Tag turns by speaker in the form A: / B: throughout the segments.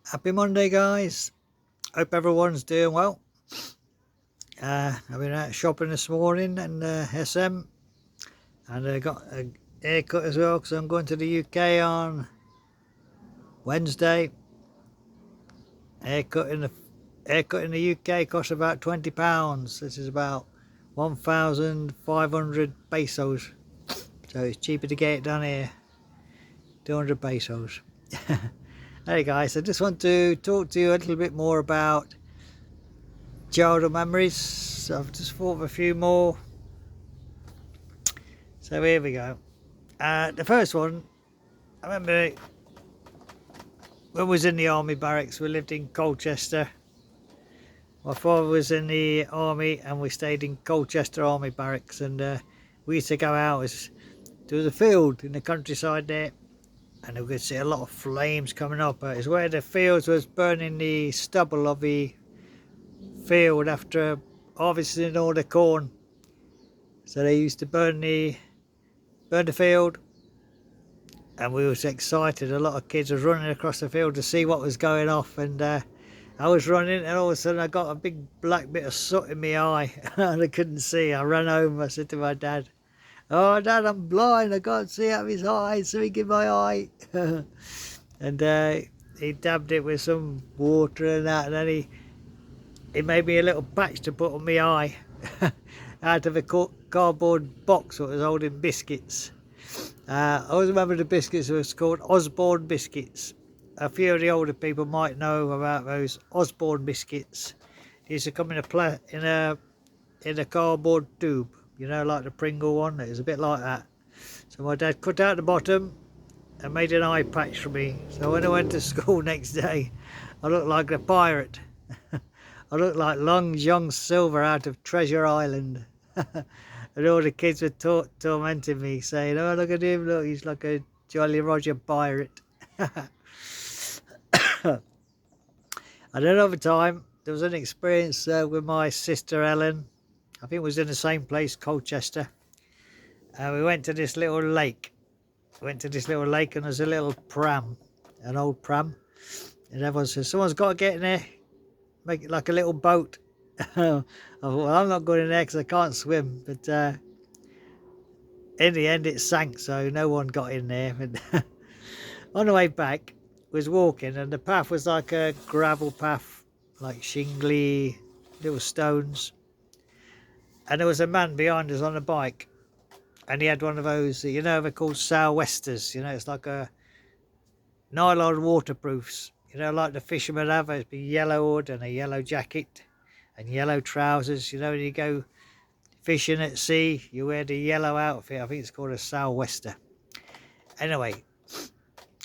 A: Happy Monday, guys. Hope everyone's doing well. I've been out shopping this morning and SM, and I got a haircut as well because I'm going to the UK on Wednesday. Haircut in the UK costs about £20. This is about 1,500 pesos, so it's cheaper to get it done here. 200 pesos. Hey guys, I just want to talk to you a little bit more about childhood memories. So I've just thought of a few more. So here we go. The first one, I remember when I was in the army barracks. We lived in Colchester. My father was in the army and we stayed in Colchester Army Barracks, and we used to go out. There was a field in the countryside there, and we could see a lot of flames coming up. It's where the fields was burning the stubble of the field after harvesting all the corn. So they used to burn the field, and we was excited. A lot of kids was running across the field to see what was going off, and I was running, and all of a sudden I got a big black bit of soot in my eye and I couldn't see. I ran home. I said to my dad, "Oh Dad, I'm blind, I can't see out of his eyes, so he give my eye." And he dabbed it with some water and that, and then he made me a little patch to put on my eye out of a cardboard box that was holding biscuits. I always remember the biscuits was called Osborne biscuits. A few of the older people might know about those Osborne biscuits. They used to come in a cardboard tube, you know, like the Pringle one. It was a bit like that. So my dad cut out the bottom and made an eye patch for me. So when I went to school next day, I looked like a pirate. I looked like Long John Silver out of Treasure Island. And all the kids were tormenting me, saying, "Oh, look at him, look, he's like a Jolly Roger pirate." And then over time, there was an experience with my sister Ellen. I think it was in the same place, Colchester. We went to this little lake. And there's a little pram, an old pram. And everyone said, "Someone's got to get in there, make it like a little boat." I thought, well, I'm not going in there because I can't swim. But in the end, it sank, so no one got in there. But on the way back, was walking, and the path was like a gravel path, like shingly little stones. And there was a man behind us on a bike, and he had one of those, you know, they're called sou'westers. You know, it's like a nylon waterproofs. You know, like the fishermen have. It's a yellow hood and a yellow jacket and yellow trousers. You know, when you go fishing at sea, you wear the yellow outfit. I think it's called a sou'wester. Anyway,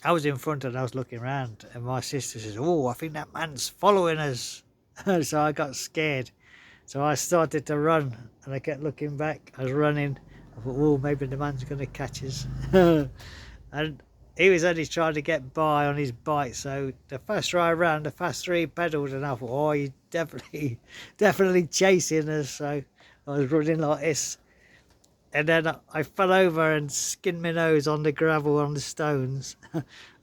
A: I was in front and I was looking around, and my sister says, "Oh, I think that man's following us." So I got scared. So I started to run, and I kept looking back. I was running. I thought, "Oh, maybe the man's going to catch us." And he was only trying to get by on his bike. So the faster I ran, the faster he pedalled, and I thought, "Oh, he's definitely chasing us." So I was running like this. And then I fell over and skinned my nose on the gravel, on the stones.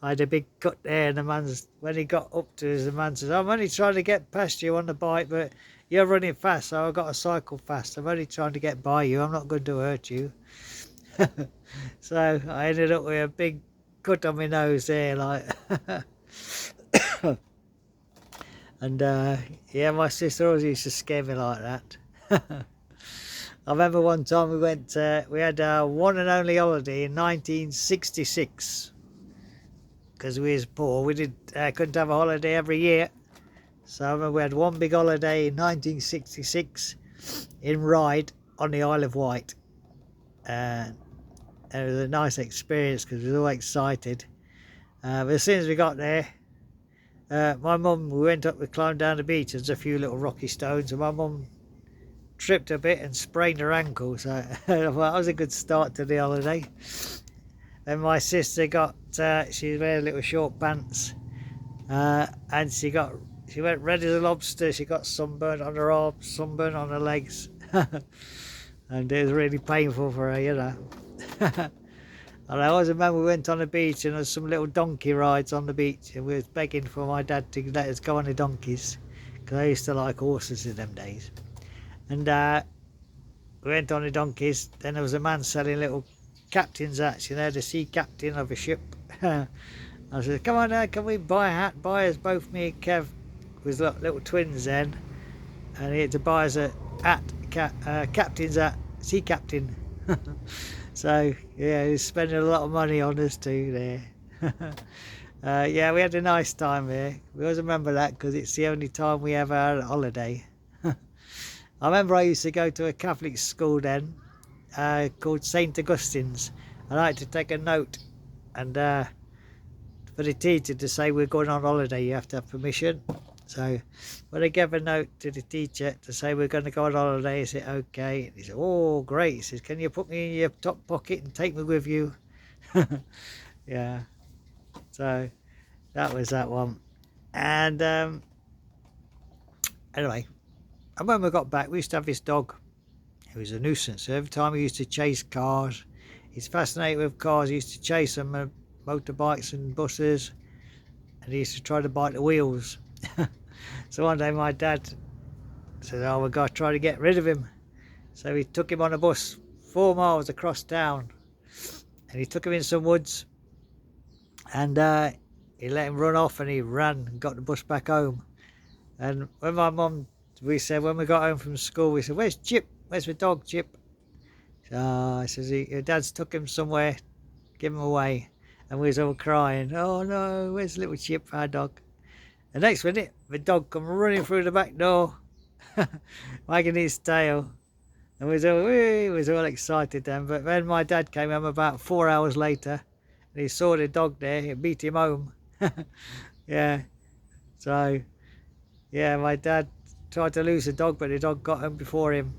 A: I had a big cut there, and when he got up to us, the man says, "I'm only trying to get past you on the bike, but you're running fast, so I've got to cycle fast. I'm only trying to get by you. I'm not going to hurt you." So I ended up with a big cut on my nose there, like. And yeah, my sister always used to scare me like that. I remember one time we had our one and only holiday in 1966, because we was poor. We couldn't have a holiday every year. So I remember we had one big holiday in 1966 in Ryde on the Isle of Wight. And it was a nice experience because we were all excited. But as soon as we got there, my mum, we climbed down the beach. There's a few little rocky stones, and my mum tripped a bit and sprained her ankle. So that was a good start to the holiday. Then my sister she wear little short pants, and she went red as a lobster. She got sunburn on her arms, sunburn on her legs. And it was really painful for her, you know. And I always remember we went on the beach and there was some little donkey rides on the beach, and we was begging for my dad to let us go on the donkeys because I used to like horses in them days. And we went on the donkeys. Then there was a man selling little captain's hats, you know, the sea captain of a ship. I said, "Come on, Dad, can we buy a hat? Buy us both, me and Kev was little twins then, and he had to buy us a hat, captain's hat, sea captain." So yeah, he was spending a lot of money on us too there. Yeah, we had a nice time there. We always remember that because it's the only time we ever had a holiday. I remember I used to go to a Catholic school then called St Augustine's. I like to take a note, and for the teacher to say we're going on holiday, you have to have permission. So when I gave a note to the teacher to say we're going to go on holiday, he said, "Okay." And he said, "Oh, great." He says, "Can you put me in your top pocket and take me with you?" Yeah, so that was that one. And anyway, and when we got back, we used to have this dog. He was a nuisance. So every time he used to chase cars, he's fascinated with cars. He used to chase them, motorbikes and buses, and he used to try to bite the wheels. So one day my dad said, "Oh, we've got to try to get rid of him." So he took him on a bus 4 miles across town, and he took him in some woods, and he let him run off, and he ran and got the bus back home. And when my mum, we said, when we got home from school, we said, "Where's Chip? Where's the dog, Chip?" So I says, "Your dad's took him somewhere, give him away." And we was all crying, "Oh no, where's little Chip, our dog?" The next minute, the dog come running through the back door, wagging his tail, and we was all excited then. But then my dad came home about 4 hours later, and he saw the dog there. He beat him home. Yeah. So yeah, my dad tried to lose the dog, but the dog got him before him.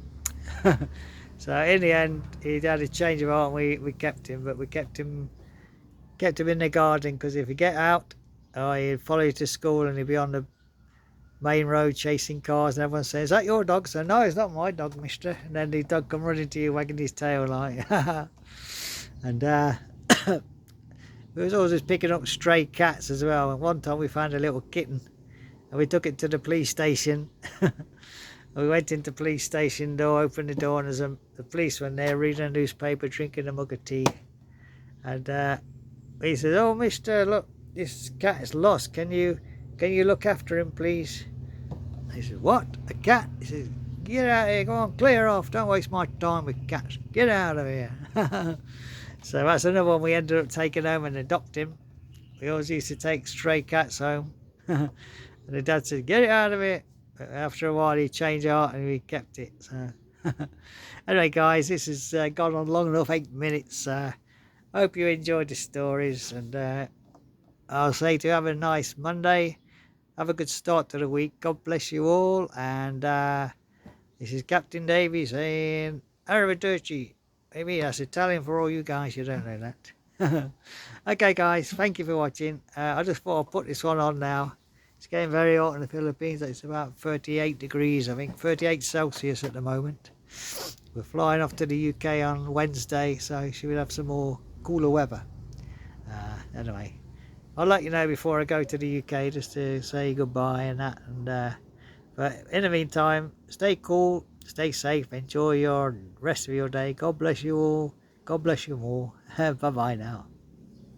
A: So in the end, he had a change of heart, and we kept him. But we kept him in the garden, because if he get out, oh, he'd follow you to school, and he'd be on the main road chasing cars, and everyone says, "Is that your dog?" So, "No, it's not my dog, mister." And then the dog come running to you, wagging his tail like. And we was always picking up stray cats as well. And one time we found a little kitten, and we took it to the police station. We went into the police station door, opened the door, and there's the policeman there reading a newspaper, drinking a mug of tea. And he says, "Oh, mister, look, this cat is lost. Can you look after him, please?" He says, "What? A cat?" He says, "Get out of here, go on, clear off. Don't waste my time with cats. Get out of here." So that's another one we ended up taking home and adopting him. We always used to take stray cats home. And the dad said, "Get it out of here." But after a while, he changed heart and we kept it. So anyway, guys, this has gone on long enough, 8 minutes. Hope you enjoyed the stories, and I'll say to you, have a nice Monday. Have a good start to the week. God bless you all. And this is Captain Davey saying, "Arrivederci." Maybe that's Italian for all you guys who don't know that. Okay, guys, thank you for watching. I just thought I'd put this one on now. It's getting very hot in the Philippines. It's about 38 degrees, I think, 38 Celsius at the moment. We're flying off to the UK on Wednesday, so she will have some more cooler weather. Anyway, I'll let you know before I go to the UK, just to say goodbye and that. And but in the meantime, stay cool, stay safe, enjoy your rest of your day. God bless you all. God bless you more. Bye bye now.